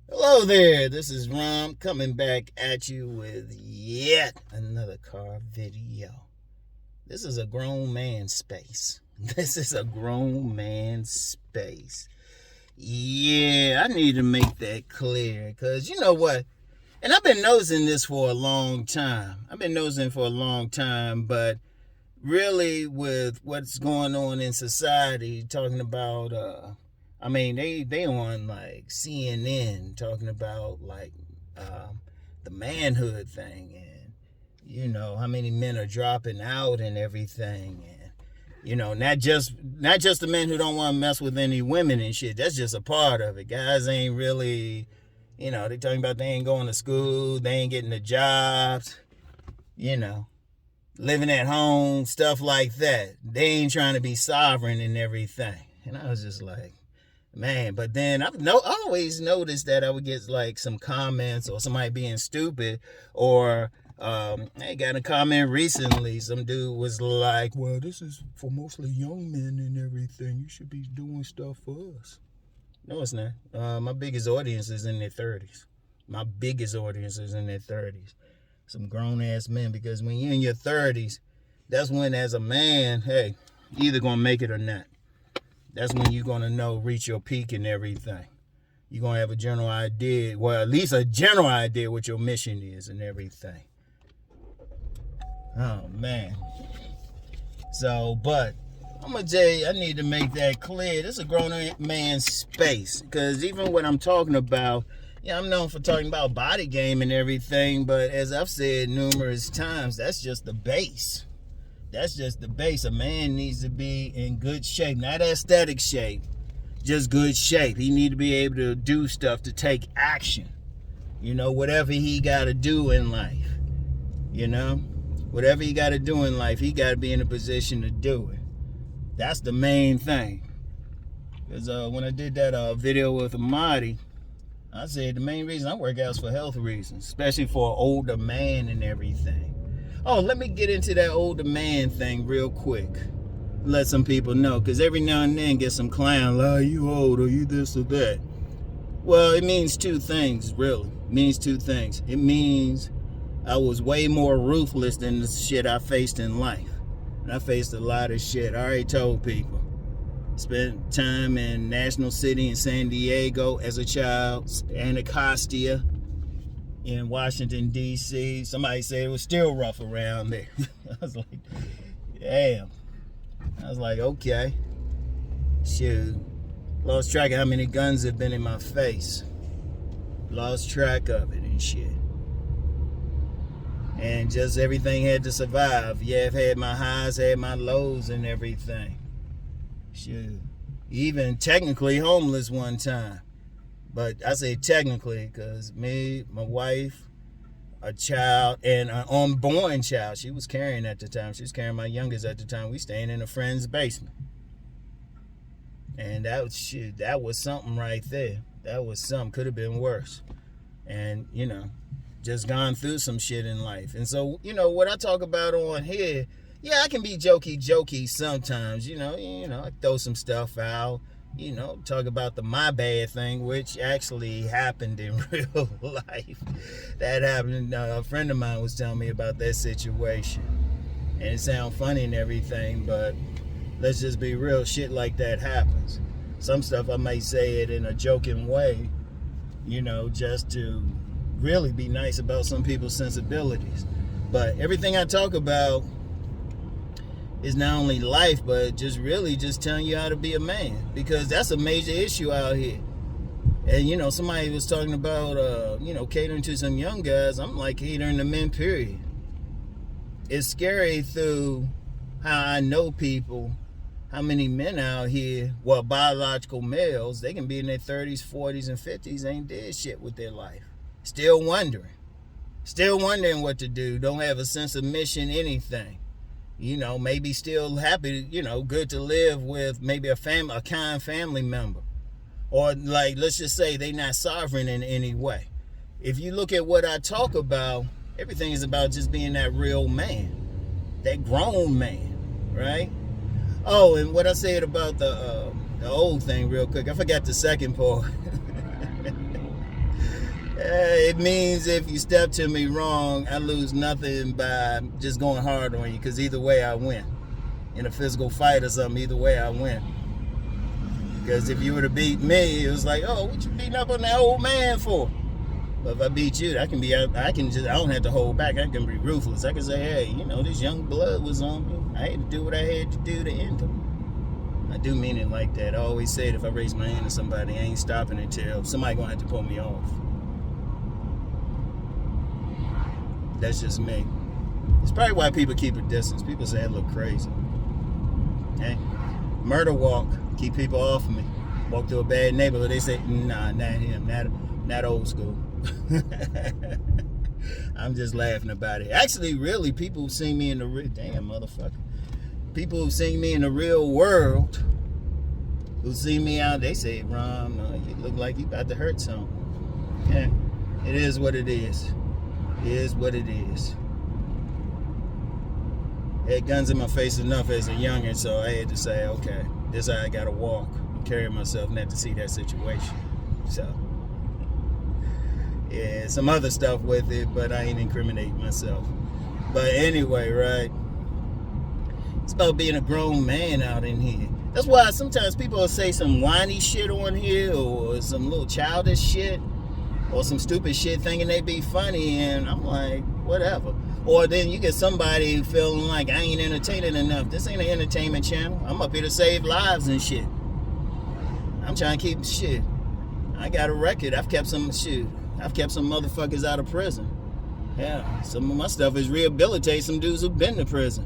Hello there, this is Rom coming back at you with yet another car video. This is a grown man space. This is a grown man space. Yeah, I need to make that clear because you know what? And I've been noticing this for a long time. But really with what's going on in society, talking about they on like CNN talking about like the manhood thing, and you know how many men are dropping out and everything, and you know not just the men who don't want to mess with any women and shit. That's just a part of it. Guys ain't really, they talking about they ain't going to school, they ain't getting the jobs, you know living at home, stuff like that. They ain't trying to be sovereign and everything. And I was just like, man. But then I always noticed that I would get like some comments or somebody being stupid, or I got a comment recently. Some dude was like, well, this is for mostly young men and everything. You should be doing stuff for us. No, it's not. My biggest audience is in their 30s. Some grown ass men, because when you're in your 30s, that's when, as a man, hey, you either gonna make it or not. That's when you're gonna reach your peak and everything. You're gonna have a general idea, well, at least a general idea what your mission is and everything. Oh man. So, but I'm gonna tell you, I need to make that clear. This is a grown man space, because even what I'm talking about, I'm known for talking about body game and everything, but as I've said numerous times, that's just the base. A man needs to be in good shape, not aesthetic shape, just good shape. He need to be able to do stuff, to take action. Whatever he got to do in life. Whatever he got to do in life, he got to be in a position to do it. That's the main thing. Because when I did that video with Amadi, I said the main reason I work out is for health reasons, especially for an older man and everything. Oh, let me get into that older man thing real quick. Let some people know, because every now and then get some clown, like, you old, or you this or that. Well, it means two things, really. It means I was way more ruthless than the shit I faced in life. And I faced a lot of shit. I already told people. Spent time in National City in San Diego as a child, Anacostia in Washington, D.C. Somebody said it was still rough around there. I was like, damn. I was like, okay. Shoot. Lost track of how many guns have been in my face. Lost track of it and shit. And just everything had to survive. Yeah, I've had my highs, had my lows and everything. Shoot. Even technically homeless one time. But I say technically because me, my wife, a child, and an unborn child, she was carrying at the time. She was carrying my youngest at the time. We staying in a friend's basement. And that was something right there. That was something. Could have been worse. And, just gone through some shit in life. And so, what I talk about on here, yeah, I can be jokey sometimes, I throw some stuff out, talk about the my bad thing, which actually happened in real life. That happened, a friend of mine was telling me about that situation. And it sounds funny and everything, but let's just be real, shit like that happens. Some stuff I may say it in a joking way, just to really be nice about some people's sensibilities. But everything I talk about is not only life, but just telling you how to be a man, because that's a major issue out here. And somebody was talking about catering to some young guys. I'm like, catering to men, period. It's scary through how I know people, how many men out here, well, biological males, they can be in their 30s, 40s, and 50s, ain't did shit with their life. Still wondering what to do, don't have a sense of mission, anything. Maybe still happy, good to live with maybe a kind family member. Or like, let's just say they not sovereign in any way. If you look at what I talk about, everything is about just being that real man, that grown man, right? Oh, and what I said about the old thing real quick, I forgot the second part. It means if you step to me wrong, I lose nothing by just going hard on you, because either way I win. In a physical fight or something, either way I win. Because if you were to beat me, it was like, oh, what you beating up on that old man for? But if I beat you, I don't have to hold back. I can be ruthless. I can say, hey, this young blood was on me. I had to do what I had to do to end him. I do mean it like that. I always say it, if I raise my hand to somebody, I ain't stopping until somebody gonna have to pull me off. That's just me. It's probably why people keep a distance. People say I look crazy. Hey, murder walk, keep people off of me. Walk through a bad neighborhood, they say, nah, not him, not old school. I'm just laughing about it. Actually, really, people who've seen me in the real, damn motherfucker. People who've seen me in the real world, who see me out, they say, Rom, you look like you about to hurt something. Yeah, it is what it is. It is what it is. I had guns in my face enough as a youngin', so I had to say, okay, this is how I gotta walk and carry myself, not to see that situation. So, yeah, some other stuff with it, but I ain't incriminating myself. But anyway, right? It's about being a grown man out in here. That's why sometimes people will say some whiny shit on here, or some little childish shit, or some stupid shit thinking they be funny, and I'm like, whatever. Or then you get somebody feeling like, I ain't entertaining enough. This ain't an entertainment channel. I'm up here to save lives and shit. I'm trying to keep shit. I got a record. I've kept some motherfuckers out of prison. Yeah, some of my stuff is rehabilitate some dudes who've been to prison.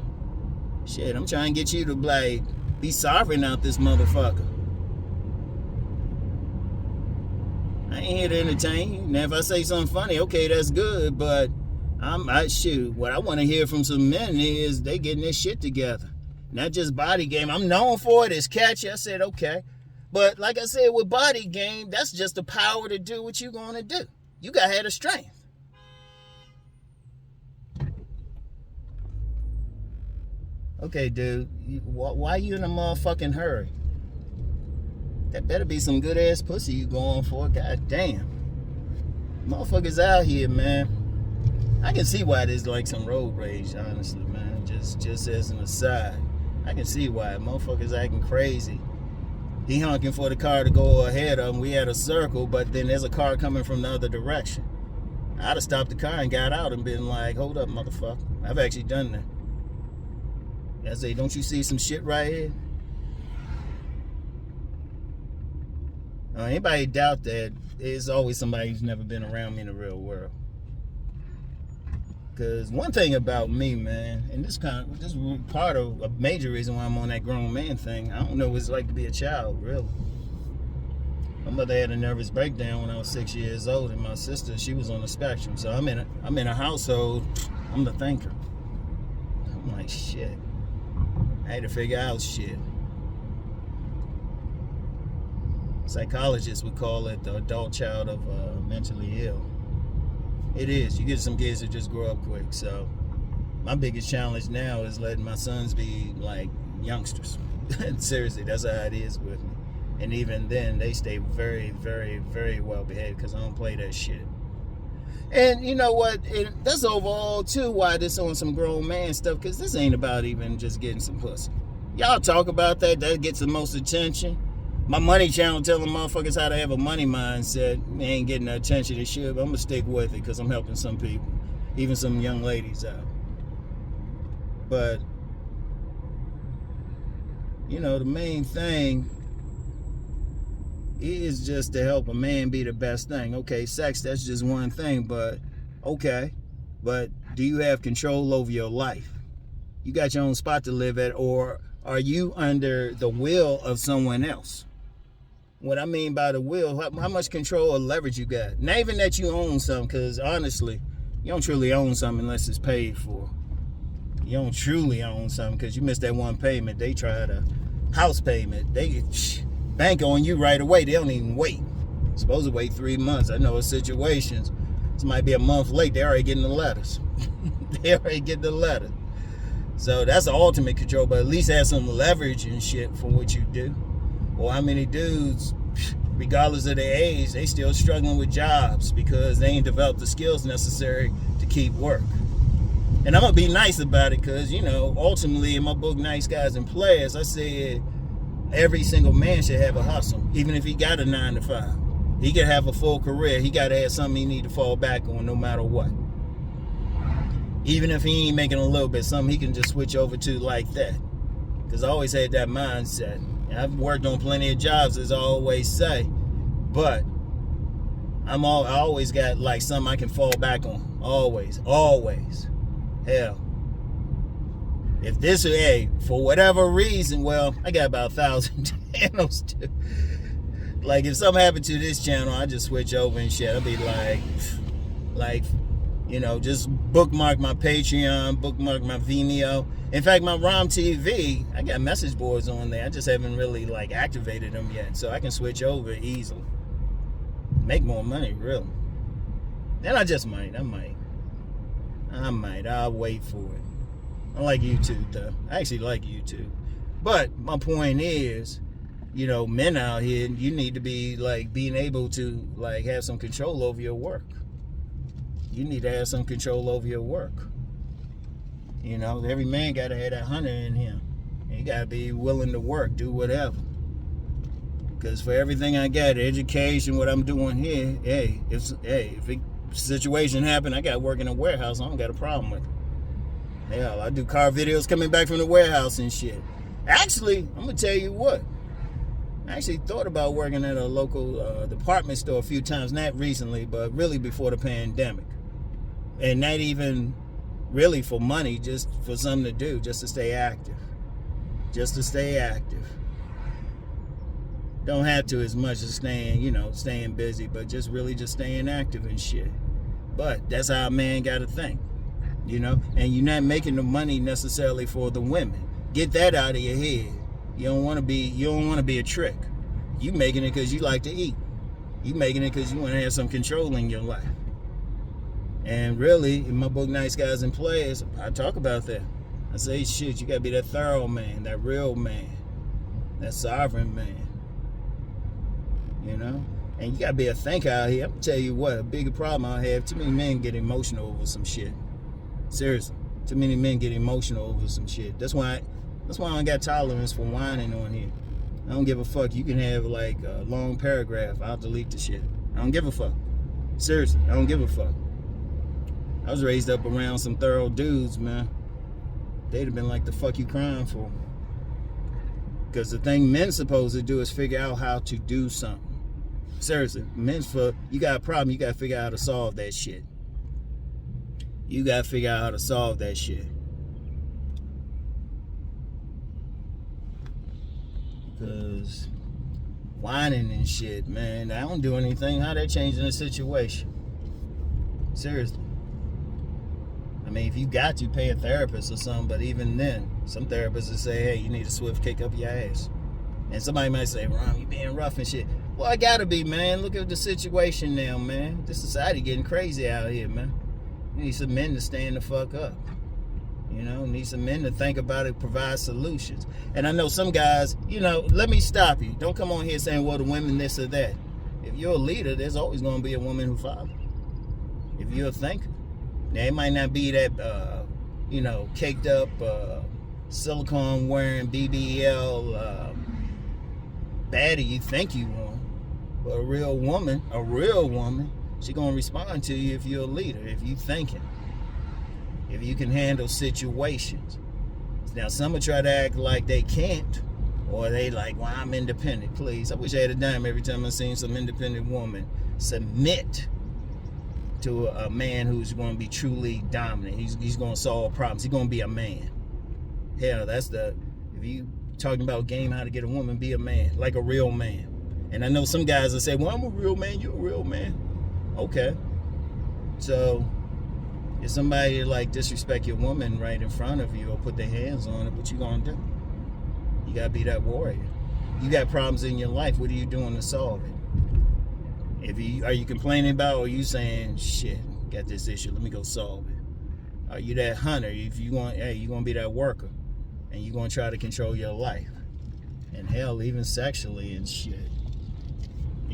Shit, I'm trying to get you to be sovereign out this motherfucker. I ain't here to entertain you. Now if I say something funny, okay, that's good, but what I want to hear from some men is they getting this shit together. Not just body game. I'm known for it. It's catchy. I said, okay. But like I said, with body game, that's just the power to do what you're going to do. You got to have the strength. Okay, dude, why you in a motherfucking hurry? That better be some good ass pussy you going for. God damn. Motherfuckers out here, man. I can see why there's like some road rage, honestly, man. Just as an aside. I can see why. Motherfuckers acting crazy. He honking for the car to go ahead of him. We had a circle, but then there's a car coming from the other direction. I'd have stopped the car and got out and been like, hold up, motherfucker. I've actually done that. I say, don't you see some shit right here? Anybody doubt that, there's always somebody who's never been around me in the real world. Because one thing about me, man, and this is part of a major reason why I'm on that grown man thing. I don't know what it's like to be a child, really. My mother had a nervous breakdown when I was 6 years old, and my sister, she was on the spectrum. So I'm in a household, I'm the thinker. I'm like, shit. I had to figure out shit. Psychologists would call it the adult child of mentally ill. It is. You get some kids that just grow up quick. So my biggest challenge now is letting my sons be like youngsters. Seriously, that's how it is with me. And even then, they stay very, very, very well behaved because I don't play that shit. And you know what? That's overall, too, why this on some grown man stuff, because this ain't about even just getting some pussy. Y'all talk about that. That gets the most attention. My money channel telling motherfuckers how to have a money mindset ain't getting the attention it should, but I'm going to stick with it because I'm helping some people, even some young ladies out. But, the main thing is just to help a man be the best thing. Okay, sex, that's just one thing, but okay. But do you have control over your life? You got your own spot to live at, or are you under the will of someone else? What I mean by the will, how much control or leverage you got? Not even that you own something, because honestly, you don't truly own something unless it's paid for. You don't truly own something because you missed that one payment. They tried a house payment. They bank on you right away. They don't even wait. Supposed to wait 3 months. I know of situations. This might be a month late. They already getting the letters. They already get the letter. So that's the ultimate control, but at least have some leverage and shit for what you do. Or how many dudes regardless of their age, they still struggling with jobs because they ain't developed the skills necessary to keep work. And I'm gonna be nice about it because, ultimately in my book, Nice Guys and Players, I said every single man should have a hustle, even if he got a 9 to 5. He could have a full career. He got to have something he need to fall back on no matter what. Even if he ain't making a little bit, something he can just switch over to like that. Because I always had that mindset. And I've worked on plenty of jobs, as I always say. But I always got like something I can fall back on. Always. Hell. If this, for whatever reason, well, I got about 1,000 channels too. Like, if something happened to this channel, I just switch over and shit. I'll be like, just bookmark my Patreon, bookmark my Vimeo. In fact, my Rom TV, I got message boards on there. I just haven't really, activated them yet. So I can switch over easily. Make more money, really. And I just might. I'll wait for it. I like YouTube, though. I actually like YouTube. But my point is, men out here, you need to be being able to have some control over your work. You need to have some control over your work. Every man got to have that hunter in him. You got to be willing to work, do whatever. Because for everything I got, education, what I'm doing here, if a situation happen, I got to work in a warehouse. I don't got a problem with it. Hell, I do car videos coming back from the warehouse and shit. Actually, I'm going to tell you what. I actually thought about working at a local department store a few times, not recently, but really before the pandemic. And not even really for money, just for something to do, just to stay active. Don't have to as much as staying busy, but just staying active and shit. But that's how a man got to think, and you're not making the money necessarily for the women. Get that out of your head. You don't want to be a trick. You making it because you like to eat. You making it because you want to have some control in your life. And really, in my book, Nice Guys and Players, I talk about that. I say, shit, you got to be that thorough man, that real man, that sovereign man. And you got to be a thinker out here. I'm going to tell you what, a bigger problem I have, too many men get emotional over some shit. Seriously. Too many men get emotional over some shit. That's why I don't got tolerance for whining on here. I don't give a fuck. You can have a long paragraph. I'll delete the shit. I don't give a fuck. Seriously, I don't give a fuck. I was raised up around some thorough dudes, man. They'd have been like, the fuck you crying for? Because the thing men's supposed to do is figure out how to do something. Seriously, you got a problem, you got to figure out how to solve that shit. You got to figure out how to solve that shit. Because whining and shit, man, I don't do anything. How that changing the situation? Seriously. I mean, if you got to pay a therapist or something, but even then, some therapists will say, hey, you need a swift kick up your ass. And somebody might say, Ron, you being rough and shit. Well, I gotta be, man. Look at the situation now, man. This society getting crazy out here, man. You need some men to stand the fuck up. Need some men to think about it, provide solutions. And I know some guys, let me stop you. Don't come on here saying, well, the women this or that. If you're a leader, there's always going to be a woman who follows. If you're a thinker. Now, it might not be that, caked up, silicone wearing BBL baddie you think you want. But a real woman, she going to respond to you if you're a leader, if you thinking. If you can handle situations. Now, some will try to act like they can't, or they like, well, I'm independent, please. I wish I had a dime every time I seen some independent woman submit to a man who's going to be truly dominant. He's going to solve problems. He's going to be a man. Hell, if you talking about game, how to get a woman, be a man, like a real man. And I know some guys will say, well, I'm a real man, you're a real man. Okay. So, if somebody disrespect your woman right in front of you or put their hands on it, what you gonna do? You gotta be that warrior. You got problems in your life, what are you doing to solve it? Are you complaining about, or are you saying, shit, got this issue, let me go solve it? Are you that hunter? If you want, you're gonna be that worker, and you're gonna try to control your life, and hell, even sexually and shit.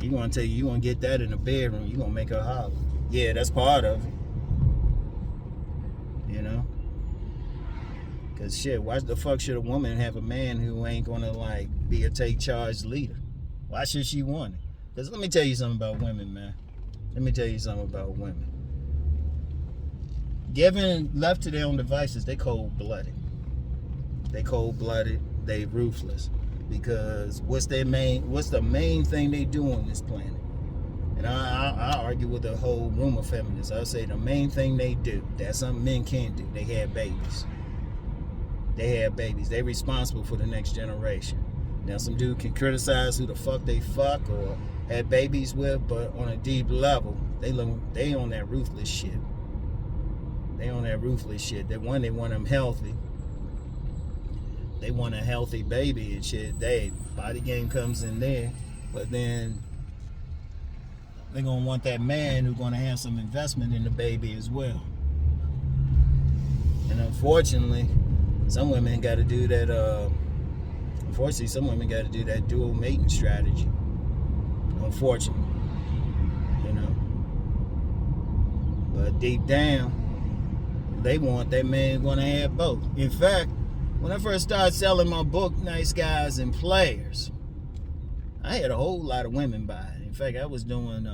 You gonna tell you gonna get that in the bedroom. You gonna make her holler. Yeah, that's part of it. You know? Cause shit, why the fuck should a woman have a man who ain't gonna like be a take charge leader? Why should she want it? Cause let me tell you something about women, man. Let me tell you something about women. Given left to their own devices, they cold-blooded. They cold-blooded. They ruthless. Because what's the main thing they do on this planet? And I argue with a whole room of feminists. I'll say the main thing they do, that's something men can't do. They have babies. They have babies. They're responsible for the next generation. Now, some dude can criticize who the fuck they fuck or had babies with, but on a deep level, they on that ruthless shit. They on that ruthless shit. They want them healthy. They want a healthy baby and shit. Body game comes in there, but then they're gonna want that man who's gonna have some investment in the baby as well. And unfortunately, some women got to do that. Some women got to do that dual mating strategy. Unfortunately, you know. But deep down, they want that man going to have both. In fact, when I first started selling my book, Nice Guys and Players, I had a whole lot of women buy it. In fact, I was doing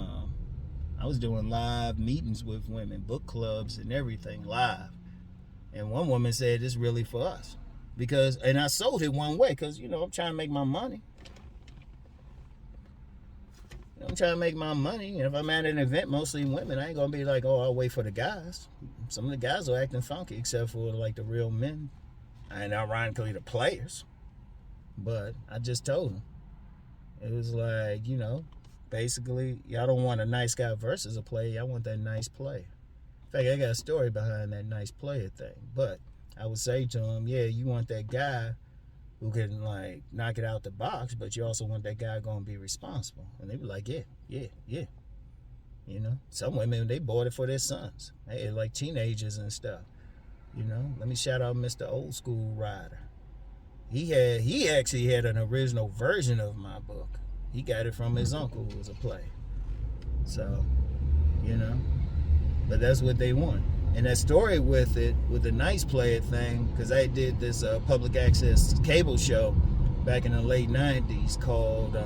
live meetings with women, book clubs and everything live. And one woman said, "It's really for us." And I sold it one way because, you know, I'm trying to make my money. I'm trying to make my money. And if I'm at an event, mostly women, I ain't going to be like, oh, I'll wait for the guys. Some of the guys are acting funky, except for like the real men. And ironically, the players. But I just told them. It was like, you know, basically, y'all don't want a nice guy versus a player. Y'all want that nice player. In fact, I got a story behind that nice player thing. But I would say to him, yeah, you want that guy who can like knock it out the box, but you also want that guy going to be responsible. And they be like, yeah. You know, some women, they bought it for their sons. They like teenagers and stuff. You know, let me shout out Mr. Old School Rider. He actually had an original version of my book. He got it from his uncle who was a player. So, you know, but that's what they want. And that story with the nice player thing, because I did this public access cable show back in the late 90s called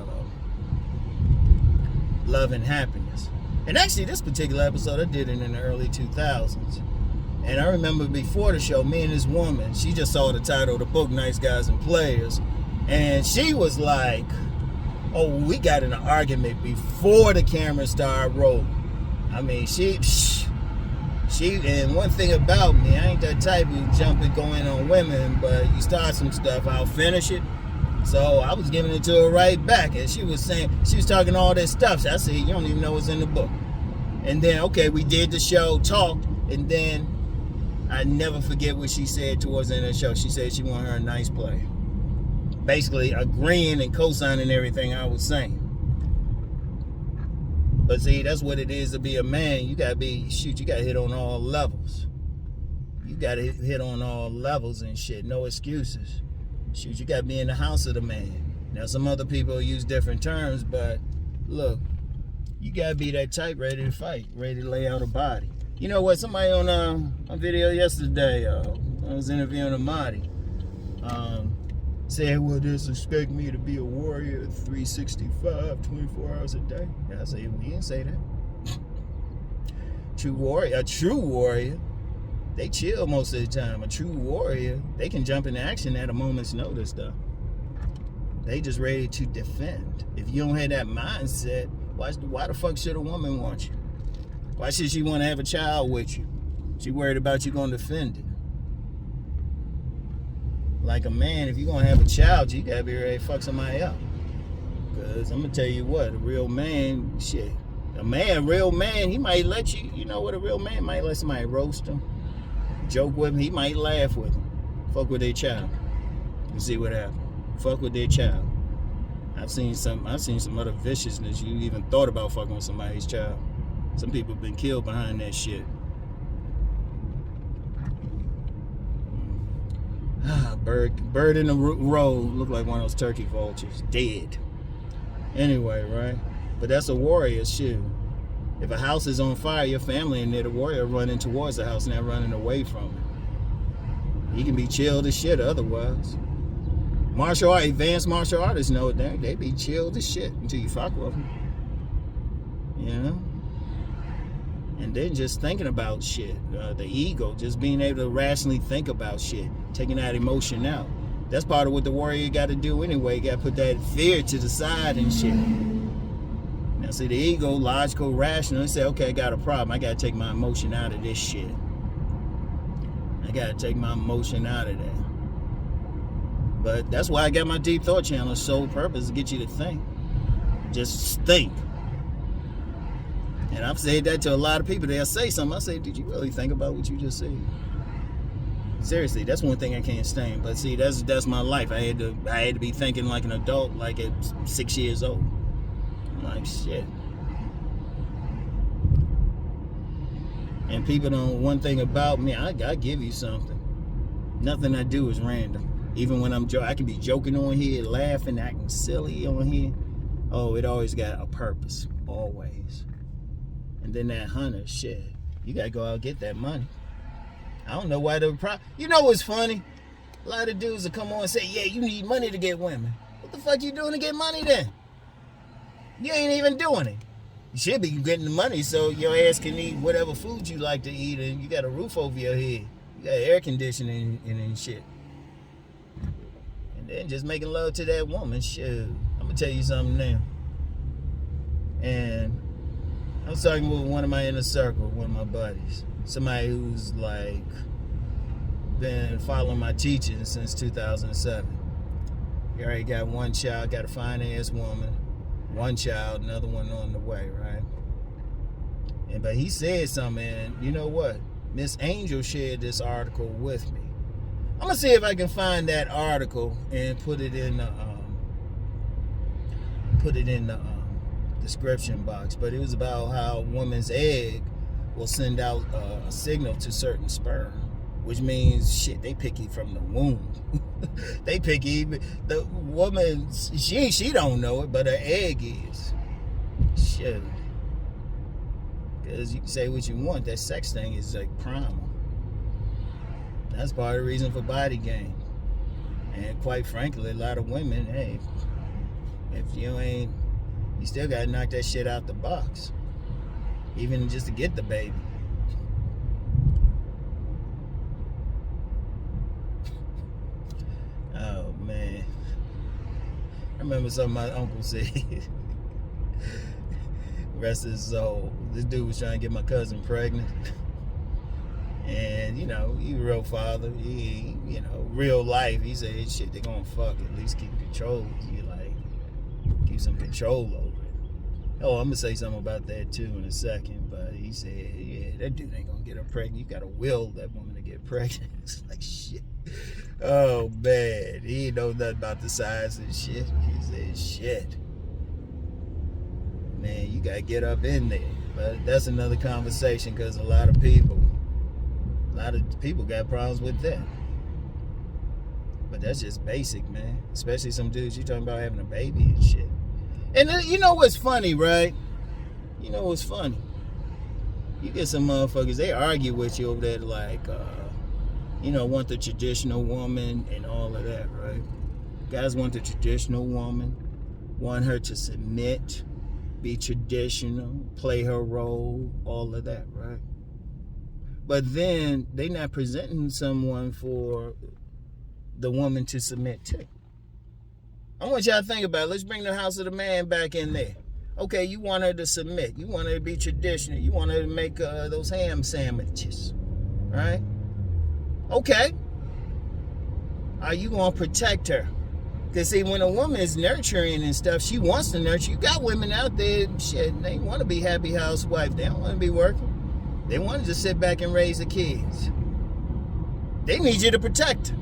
Love and Happiness. And actually, this particular episode, I did it in the early 2000s. And I remember before the show, me and this woman, she just saw the title of the book, Nice Guys and Players. And she was like, oh, we got in an argument before the camera started rolling. I mean, and one thing about me, I ain't that type who jump it going on women, but you start some stuff, I'll finish it. So I was giving it to her right back, and she was talking all this stuff. So I said, you don't even know what's in the book. And then, okay, we did the show, talked, and then I never forget what she said towards the end of the show. She said she wanted her a nice player. Basically agreeing and co-signing everything I was saying. But see, that's what it is to be a man. You gotta hit on all levels. You gotta hit on all levels and shit. No excuses. Shoot, you gotta be in the house of the man. Now, some other people use different terms, but look, you gotta be that type, ready to fight, ready to lay out a body. You know what? Somebody on a video yesterday, I was interviewing Amadi, said, well, just expect me to be a warrior 365, 24 hours a day. And I said, we didn't say that. A true warrior, they chill most of the time. A true warrior, they can jump into action at a moment's notice, though. They just ready to defend. If you don't have that mindset, why the fuck should a woman want you? Why should she want to have a child with you? She worried about you going to defend it. Like a man, if you're going to have a child, you got to be ready to fuck somebody up. Because I'm going to tell you what, a real man, shit. Real man, he might let you, you know what, a real man might let somebody roast him, joke with him, he might laugh with him. Fuck with their child. And see what happens. Fuck with their child. I've seen some other viciousness. You even thought about fucking with somebody's child. Some people have been killed behind that shit. Bird in the road looked like one of those turkey vultures. Dead. Anyway, right? But that's a warrior shit. If a house is on fire, your family in there, the warrior running towards the house, not running away from it. He can be chilled as shit otherwise. Advanced martial artists know it. They be chilled as shit until you fuck with them. You know? And then just thinking about shit. The ego, just being able to rationally think about shit. Taking that emotion out. That's part of what the warrior got to do anyway. You got to put that fear to the side and shit. Now, see, the ego, logical, rational, they say, okay, I got a problem. I got to take my emotion out of this shit. I got to take my emotion out of that. But that's why I got my deep thought channel. Sole purpose to get you to think. Just think. And I've said that to a lot of people. They'll say something. I say, did you really think about what you just said? Seriously, that's one thing I can't stand. But see, that's my life. I had to be thinking like an adult, like at 6 years old. I'm like, shit. And people don't. One thing about me, I give you something. Nothing I do is random. Even when I can be joking on here, laughing, acting silly on here. Oh, it always got a purpose. Always. And then that hunter, shit. You gotta go out and get that money. I don't know why you know what's funny? A lot of dudes will come on and say, yeah, you need money to get women. What the fuck you doing to get money then? You ain't even doing it. You should be getting the money so your ass can eat whatever food you like to eat and you got a roof over your head. You got air conditioning and shit. And then just making love to that woman, shit. I'm gonna tell you something now. And I was talking with one of my inner circle, one of my buddies. Somebody who's like been following my teachings since 2007. He already got one child, got a fine-ass woman. One child, another one on the way, right? But he said something, and you know what? Miss Angel shared this article with me. I'm gonna see if I can find that article and put it in the description box. But it was about how a woman's egg will send out a signal to certain sperm, which means shit. They pick it from the womb. They pick even the woman. She don't know it, but her egg is. Shit. Because you can say what you want. That sex thing is like primal. That's part of the reason for body gain. And quite frankly, a lot of women, hey, if you still gotta knock that shit out the box. Even just to get the baby. Oh man. I remember something my uncle said. Rest his soul. This dude was trying to get my cousin pregnant. And, you know, he a real father. He, you know, real life. He said, shit, they gonna fuck. At least keep control. You like, keep some control over it. Oh, I'm gonna say something about that too in a second. But he said, yeah, that dude ain't gonna get her pregnant. You gotta will that woman to get pregnant. It's like, shit. Oh, man. He ain't know nothing about the science and shit. He said, shit. Man, you gotta get up in there. But that's another conversation because a lot of people got problems with that. But that's just basic, man. Especially some dudes, you talking about having a baby and shit. And you know what's funny, right? You know what's funny? You get some motherfuckers, they argue with you over there like, you know, want the traditional woman and all of that, right? Guys want the traditional woman, want her to submit, be traditional, play her role, all of that, right? But then they not presenting someone for the woman to submit to. I want y'all to think about it. Let's bring the house of the man back in there. Okay, you want her to submit. You want her to be traditional. You want her to make those ham sandwiches, right? Okay. Are you going to protect her? Because, see, when a woman is nurturing and stuff, she wants to nurture. You got women out there, shit, they want to be happy housewife. They don't want to be working. They want to just sit back and raise the kids. They need you to protect them.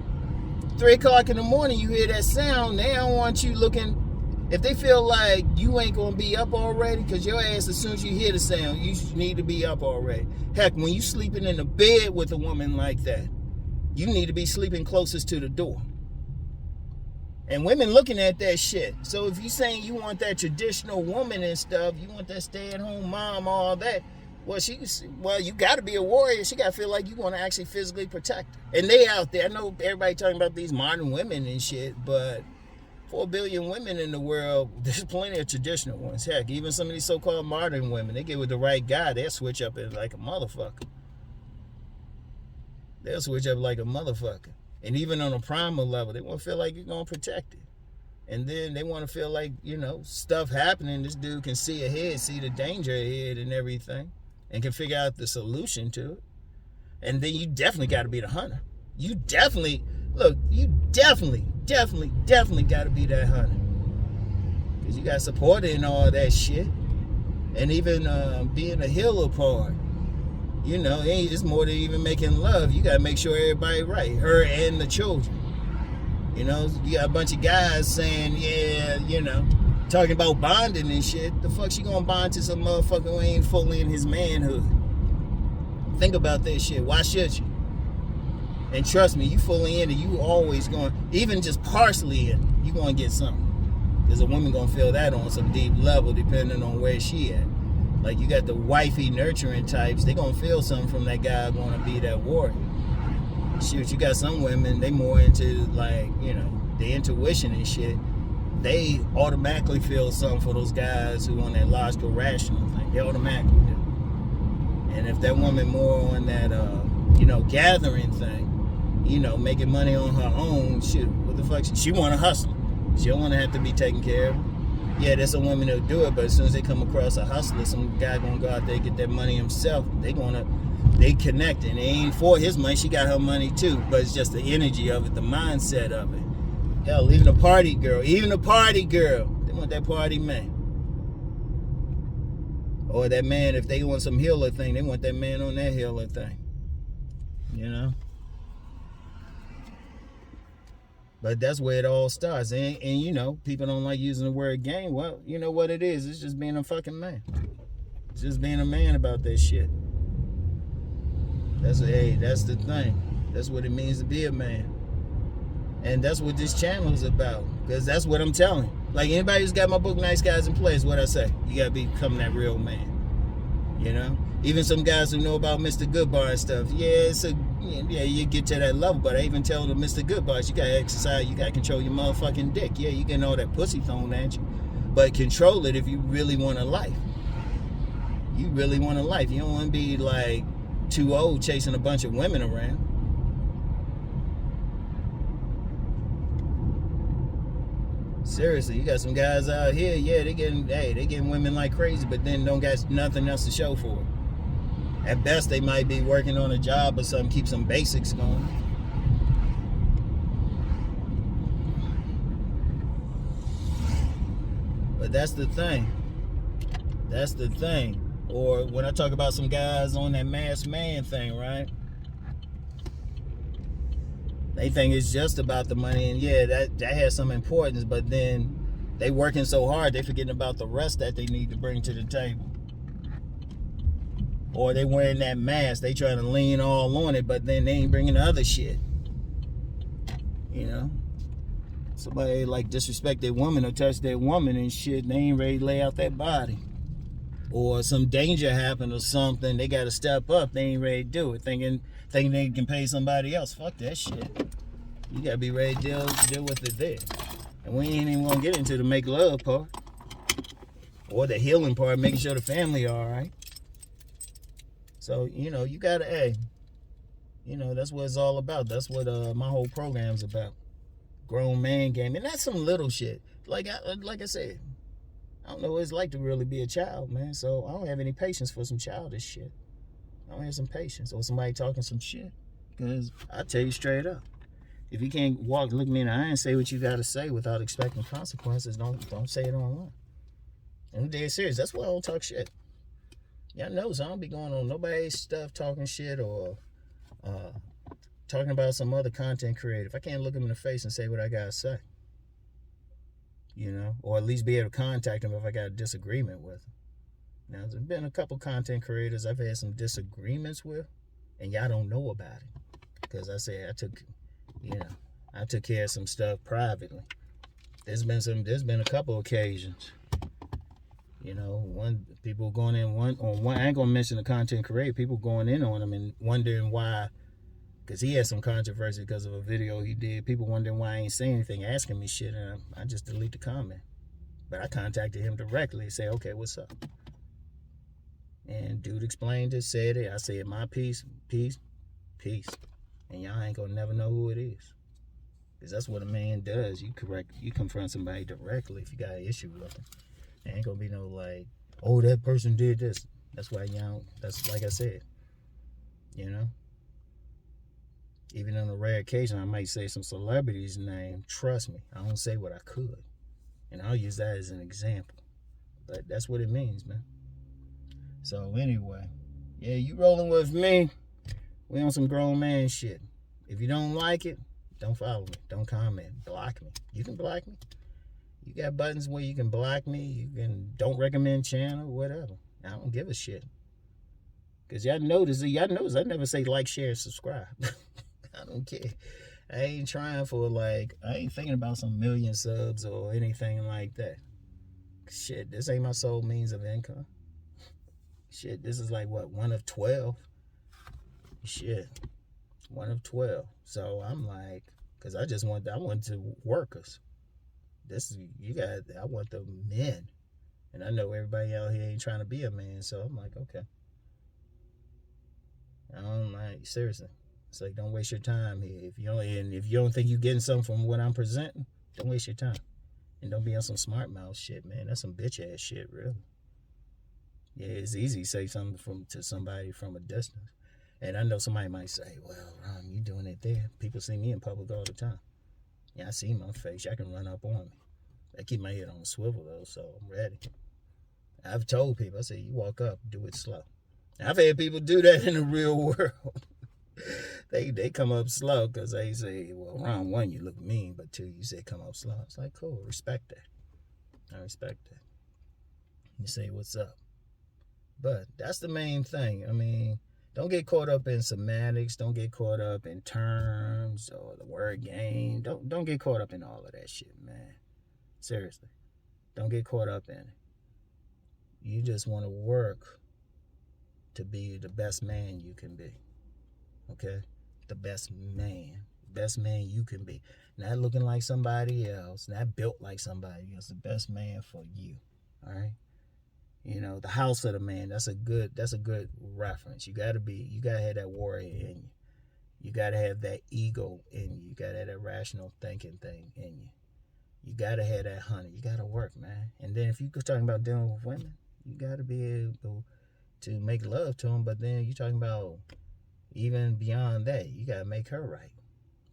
3 o'clock in the morning, you hear that sound. They don't want you looking. If they feel like you ain't going to be up already, because your ass, as soon as you hear the sound, you need to be up already. Heck, when you sleeping in a bed with a woman like that, you need to be sleeping closest to the door. And women looking at that shit. So if you saying you want that traditional woman and stuff, you want that stay-at-home mom, all that, well, you got to be a warrior. She got to feel like you want to actually physically protect her. And they out there. I know everybody talking about these modern women and shit, but 4 billion women in the world, there's plenty of traditional ones. Heck, even some of these so-called modern women, they get with the right guy, they'll switch up like a motherfucker. They'll switch up like a motherfucker. And even on a primal level, they want to feel like you're going to protect it. And then they want to feel like, stuff happening. This dude can see ahead, see the danger ahead and everything, and can figure out the solution to it. And then you definitely got to be the hunter. You definitely got to be that hunter. Because you got support in all that shit. And even being a healer part. It's more than even making love. You got to make sure everybody right. Her and the children. You got a bunch of guys saying, talking about bonding and shit. The fuck she gonna bond to some motherfucker who ain't fully in his manhood? Think about that shit. Why should you? And trust me, you fully in it, you always going, even just partially in it, you gonna get something. Because a woman gonna feel that on some deep level depending on where she at. Like you got the wifey nurturing types, they gonna feel something from that guy gonna be that warrior. Shoot, you got some women, they more into the intuition and shit. They automatically feel something for those guys who on that logical, rational thing. They automatically do. And if that woman more on that, gathering thing, making money on her own, shoot, what the fuck? She want to hustle. She don't want to have to be taken care of. Yeah, there's some women that'll do it, but as soon as they come across a hustler, some guy gonna go out there and get that money himself. They connect, and it ain't for his money. She got her money too, but it's just the energy of it, the mindset of it. Hell, even a party girl, they want that party man. Or that man, if they want some healer thing, they want that man on that healer thing. But that's where it all starts. And people don't like using the word game. Well, you know what it is. It's just being a fucking man. It's just being a man about that shit. That's the thing. That's what it means to be a man. And that's what this channel is about. Because that's what I'm telling. Like anybody who's got my book, Nice Guys in Place, what I say? You gotta become that real man. Even some guys who know about Mr. Goodbar and stuff. You get to that level, but I even tell them, Mr. Goodbars, you gotta exercise, you gotta control your motherfucking dick. Yeah, you getting all that pussy thrown at you, but control it if you really want a life. You really want a life. You don't want to be like too old chasing a bunch of women around. Seriously, you got some guys out here, yeah, they getting women like crazy, but then don't got nothing else to show for it. At best, they might be working on a job or something, keep some basics going. But that's the thing. Or when I talk about some guys on that masked man thing, right? They think it's just about the money, and yeah, that has some importance, but then they working so hard, they forgetting about the rest that they need to bring to the table. Or they wearing that mask, they trying to lean all on it, but then they ain't bringing the other shit. Somebody like disrespect their woman or touch their woman and shit, they ain't ready to lay out that body. Or some danger happened or something, they got to step up, they ain't ready to do it, thinking they can pay somebody else. Fuck that shit. You got to be ready to deal with it there. And we ain't even going to get into the make love part. Or the healing part, making sure the family all right. So, you got to, that's what it's all about. That's what my whole program's about. Grown man game. And that's some little shit. Like I said, I don't know what it's like to really be a child, man. So I don't have any patience for some childish shit. I don't have some patience. Or somebody talking some shit. Because I tell you straight up. If you can't look me in the eye and say what you got to say without expecting consequences, don't say it online. And I'm dead serious. That's why I don't talk shit. Y'all know, so I don't be going on nobody's stuff talking shit or talking about some other content creator. If I can't look them in the face and say what I gotta say, or at least be able to contact them if I got a disagreement with them. Now, there's been a couple content creators I've had some disagreements with, and y'all don't know about it. Because I said I took care of some stuff privately. There's been a couple occasions. You know, people going in I ain't gonna mention the content creator. People going in on him and wondering why, because he had some controversy because of a video he did. People wondering why I ain't saying anything, asking me shit, and I just delete the comment. But I contacted him directly and say, okay, what's up? And dude explained it, said it. I said my piece, peace, and y'all ain't gonna never know who it is, because that's what a man does. You confront somebody directly if you got an issue with them. There ain't gonna be no like, oh, that person did this. That's why y'all. That's like I said. You know. Even on a rare occasion, I might say some celebrity's name. Trust me, I don't say what I could, and I'll use that as an example. But that's what it means, man. So anyway, yeah, you rolling with me. We on some grown man shit. If you don't like it, don't follow me. Don't comment. Block me. You can block me. You got buttons where you can block me. You can don't recommend channel, whatever. I don't give a shit. Because y'all notice I never say like, share, subscribe. I don't care. I ain't trying for I ain't thinking about some million subs or anything like that. Shit, this ain't my sole means of income. Shit, this is like what, 1 of 12? Shit, 1 of 12. So I'm like, because I want to workers. I want the men. And I know everybody out here ain't trying to be a man, so I'm like, okay. I don't like, seriously. It's like, don't waste your time here. If you don't think you're getting something from what I'm presenting, don't waste your time. And don't be on some smart mouth shit, man. That's some bitch ass shit, really. Yeah, it's easy to say something to somebody from a distance. And I know somebody might say, well, Ron, you doing it there. People see me in public all the time. Yeah, I see my face. Y'all can run up on me. I keep my head on a swivel, though, so I'm ready. I've told people, I say, you walk up, do it slow. I've had people do that in the real world. They come up slow because they say, well, round 1, you look mean, but 2, you say come up slow. It's like, cool, respect that. I respect that. You say, what's up? But that's the main thing. I mean, don't get caught up in semantics. Don't get caught up in terms or the word game. Don't get caught up in all of that shit, man. Seriously. Don't get caught up in it. You just want to work to be the best man you can be. Okay? The best man. Best man you can be. Not looking like somebody else. Not built like somebody else. The best man for you. All right? You know, the house of the man, that's a good reference. You gotta have that warrior in you. You gotta have that ego in you. You gotta have that rational thinking thing in you. You gotta have that hunter. You gotta work, man. And then if you're talking about dealing with women, you gotta be able to make love to them. But then you're talking about even beyond that, you gotta make her right.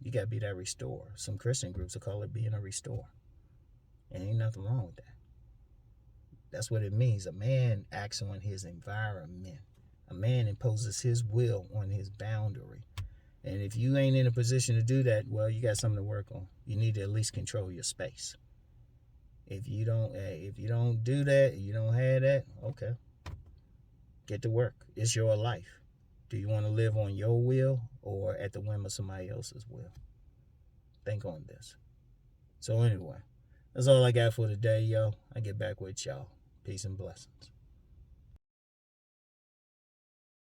You gotta be that restorer. Some Christian groups will call it being a restorer. And ain't nothing wrong with that. That's what it means. A man acts on his environment. A man imposes his will on his boundary. And if you ain't in a position to do that, well, you got something to work on. You need to at least control your space. If you don't do that, you don't have that, okay. Get to work. It's your life. Do you want to live on your will or at the whim of somebody else's will? Think on this. So anyway, that's all I got for today, yo. I get back with y'all. Peace and blessings.